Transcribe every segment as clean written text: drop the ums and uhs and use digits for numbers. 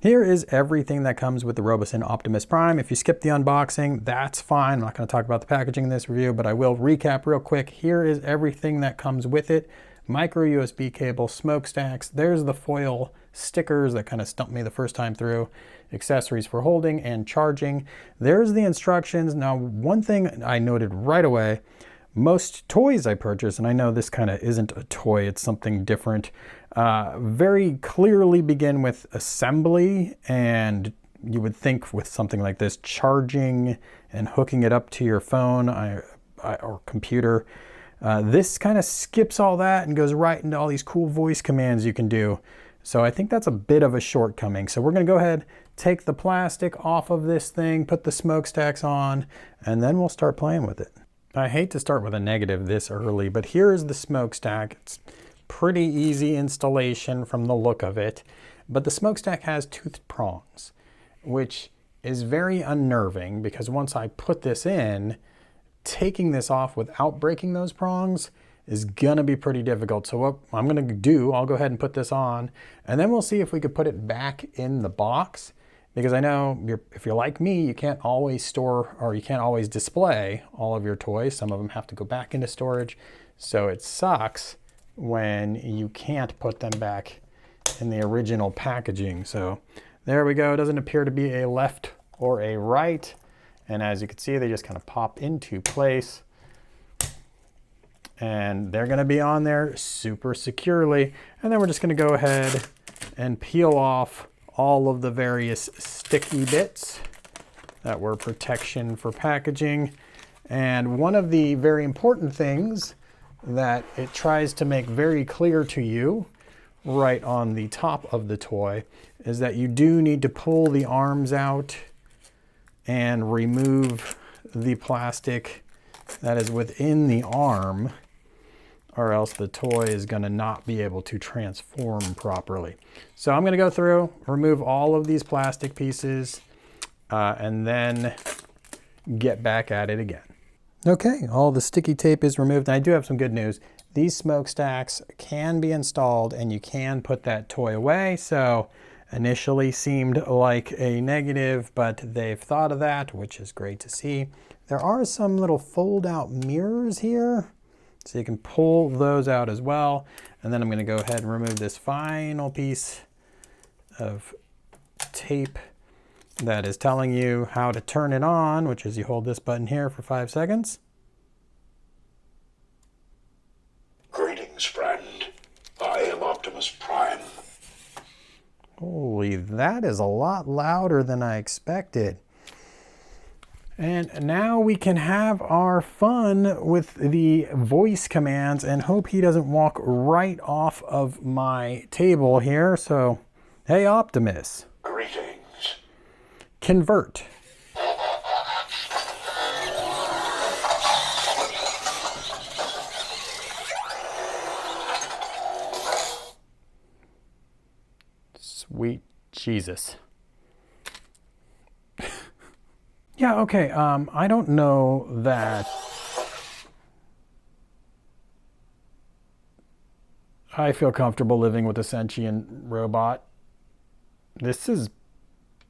Here is everything that comes with the Robosen Optimus Prime. If you skip the unboxing, that's fine. I'm not going to talk about the packaging in this review, but I will recap real quick. Here is everything that comes with it. Micro USB cable, smokestacks. There's the foil stickers that kind of stumped me the first time through. Accessories for holding and charging. There's the instructions. Now, one thing I noted right away, most toys I purchase, and I know this kind of isn't a toy, it's something different, very clearly begin with assembly, and you would think with something like this, charging and hooking it up to your phone or computer. This kind of skips all that and goes right into all these cool voice commands you can do. So I think that's a bit of a shortcoming. So we're going to go ahead, take the plastic off of this thing, put the smokestacks on, and then we'll start playing with it. I hate to start with a negative this early, but here's the smokestack. It's pretty easy installation from the look of it, but the smokestack has toothed prongs, which is very unnerving because once I put this in, taking this off without breaking those prongs is gonna be pretty difficult. So what I'm gonna do, I'll go ahead and put this on, and then we'll see if we could put it back in the box. Because I know if you're like me, you can't always store or you can't always display all of your toys. Some of them have to go back into storage. So it sucks when you can't put them back in the original packaging. So there we go. It doesn't appear to be a left or a right. And as you can see, they just kind of pop into place. And they're gonna be on there super securely. And then we're just gonna go ahead and peel off all of the various sticky bits that were protection for packaging. And one of the very important things that it tries to make very clear to you right on the top of the toy is that you do need to pull the arms out and remove the plastic that is within the arm, or else the toy is going to not be able to transform properly. So I'm going to go through, remove all of these plastic pieces, and then get back at it again. Okay, all the sticky tape is removed, and I do have some good news. These smokestacks can be installed and you can put that toy away. So initially seemed like a negative, but they've thought of that, which is great to see. There are some little fold out mirrors here, so you can pull those out as well. And then I'm going to go ahead and remove this final piece of tape that is telling you how to turn it on, which is you hold this button here for 5 seconds. Greetings, friend. I am Optimus Prime. Holy, that is a lot louder than I expected. And now we can have our fun with the voice commands and hope he doesn't walk right off of my table here. So, hey Optimus. Greetings. Convert. Sweet Jesus. Yeah, okay, I don't know that I feel comfortable living with a sentient robot. This is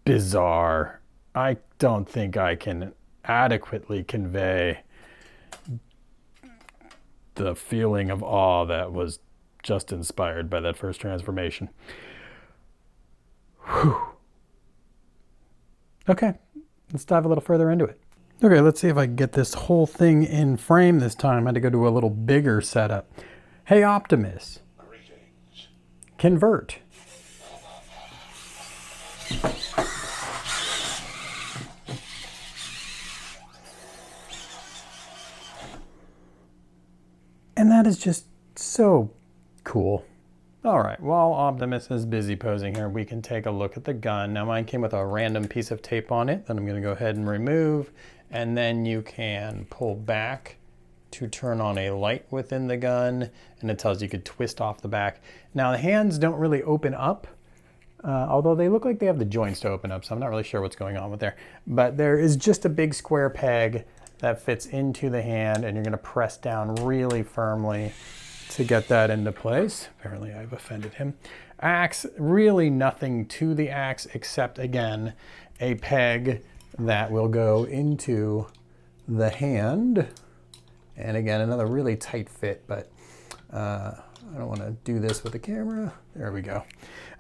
bizarre. I don't think I can adequately convey the feeling of awe that was just inspired by that first transformation. Whew. Okay. Let's dive a little further into it. Okay, let's see if I can get this whole thing in frame this time. I had to go to a little bigger setup. Hey Optimus. Greetings. Convert. And that is just so cool. All right, while Optimus is busy posing here, we can take a look at the gun. Now mine came with a random piece of tape on it that I'm gonna go ahead and remove, and then you can pull back to turn on a light within the gun, and it tells you could twist off the back. Now the hands don't really open up, although they look like they have the joints to open up, so I'm not really sure what's going on with there. But there is just a big square peg that fits into the hand, and you're gonna press down really firmly to get that into place. Apparently I've offended him. Axe, really nothing to the axe except, again, a peg that will go into the hand. And again, another really tight fit, but I don't want to do this with the camera. There we go.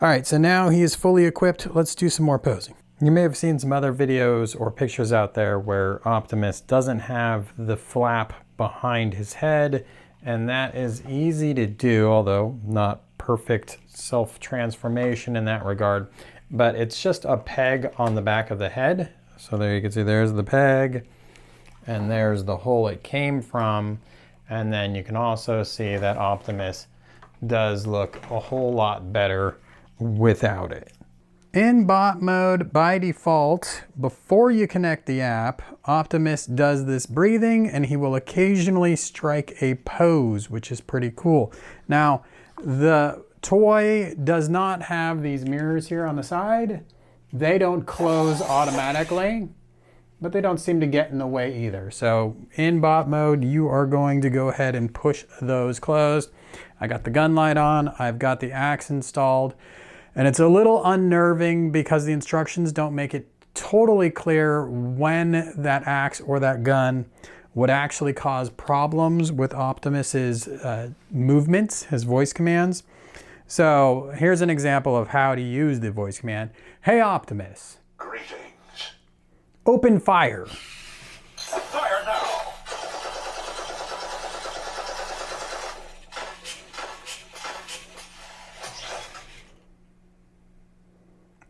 All right, so now he is fully equipped. Let's do some more posing. You may have seen some other videos or pictures out there where Optimus doesn't have the flap behind his head, and that is easy to do, although not perfect self-transformation in that regard. But it's just a peg on the back of the head. So there you can see there's the peg, and there's the hole it came from. And then you can also see that Optimus does look a whole lot better without it. In bot mode, by default, before you connect the app, Optimus does this breathing and he will occasionally strike a pose, which is pretty cool. Now, the toy does not have these mirrors here on the side. They don't close automatically, but they don't seem to get in the way either. So in bot mode, you are going to go ahead and push those closed. I got the gun light on, I've got the axe installed. And it's a little unnerving because the instructions don't make it totally clear when that axe or that gun would actually cause problems with Optimus's movements, his voice commands. So here's an example of how to use the voice command. Hey Optimus. Greetings. Open fire. Fire now.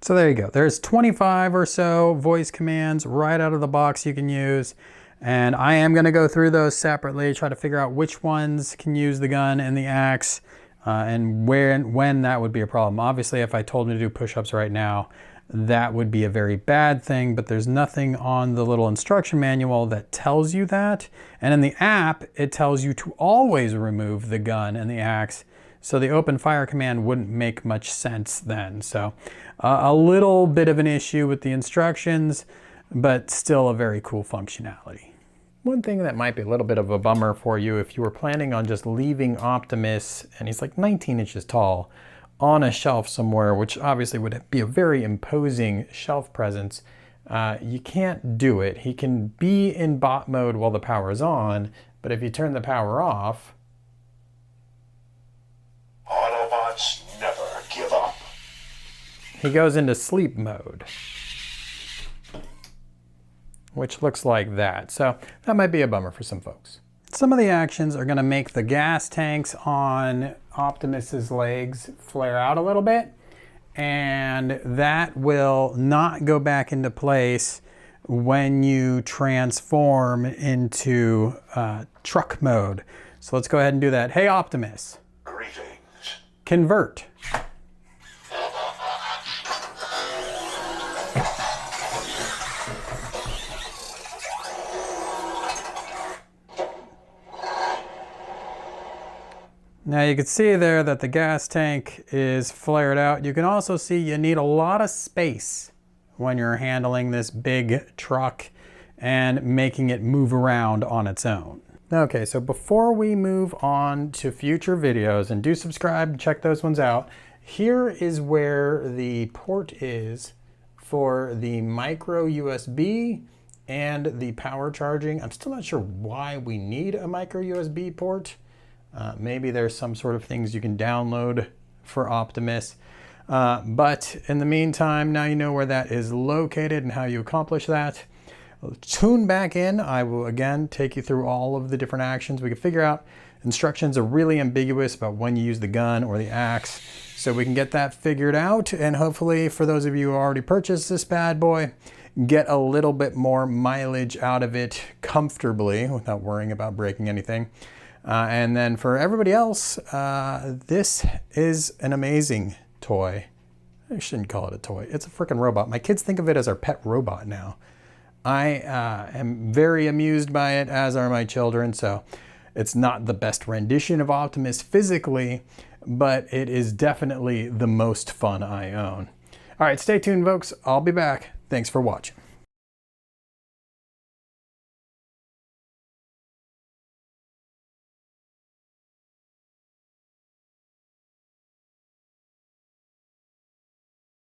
So there you go. There's 25 or so voice commands right out of the box you can use. And I am going to go through those separately, try to figure out which ones can use the gun and the axe, and where and when that would be a problem. Obviously, if I told him to do push-ups right now, that would be a very bad thing, but there's nothing on the little instruction manual that tells you that. And in the app, it tells you to always remove the gun and the axe. So the open fire command wouldn't make much sense then. So a little bit of an issue with the instructions, but still a very cool functionality. One thing that might be a little bit of a bummer for you if you were planning on just leaving Optimus, and he's like 19 inches tall, on a shelf somewhere, which obviously would be a very imposing shelf presence, you can't do it. He can be in bot mode while the power is on, but if you turn the power off, Autobots never give up. he goes into sleep mode, which looks like that. So that might be a bummer for some folks. Some of the actions are going to make the gas tanks on Optimus's legs flare out a little bit, and that will not go back into place when you transform into truck mode. So let's go ahead and do that. Hey Optimus. Greetings. Convert. Now you can see there that the gas tank is flared out. You can also see you need a lot of space when you're handling this big truck and making it move around on its own. Okay, so before we move on to future videos, and do subscribe, check those ones out, here is where the port is for the micro USB and the power charging. I'm still not sure why we need a micro USB port. Maybe there's some sort of things you can download for Optimus. But in the meantime, now you know where that is located and how you accomplish that. Tune back in. I will again take you through all of the different actions. We can figure out instructions are really ambiguous about when you use the gun or the axe. So we can get that figured out. And hopefully for those of you who already purchased this bad boy, get a little bit more mileage out of it comfortably without worrying about breaking anything. And then for everybody else, this is an amazing toy. I shouldn't call it a toy. It's a freaking robot. My kids think of it as our pet robot now. I am very amused by it, as are my children. So it's not the best rendition of Optimus physically, but it is definitely the most fun I own. All right, stay tuned, folks. I'll be back. Thanks for watching.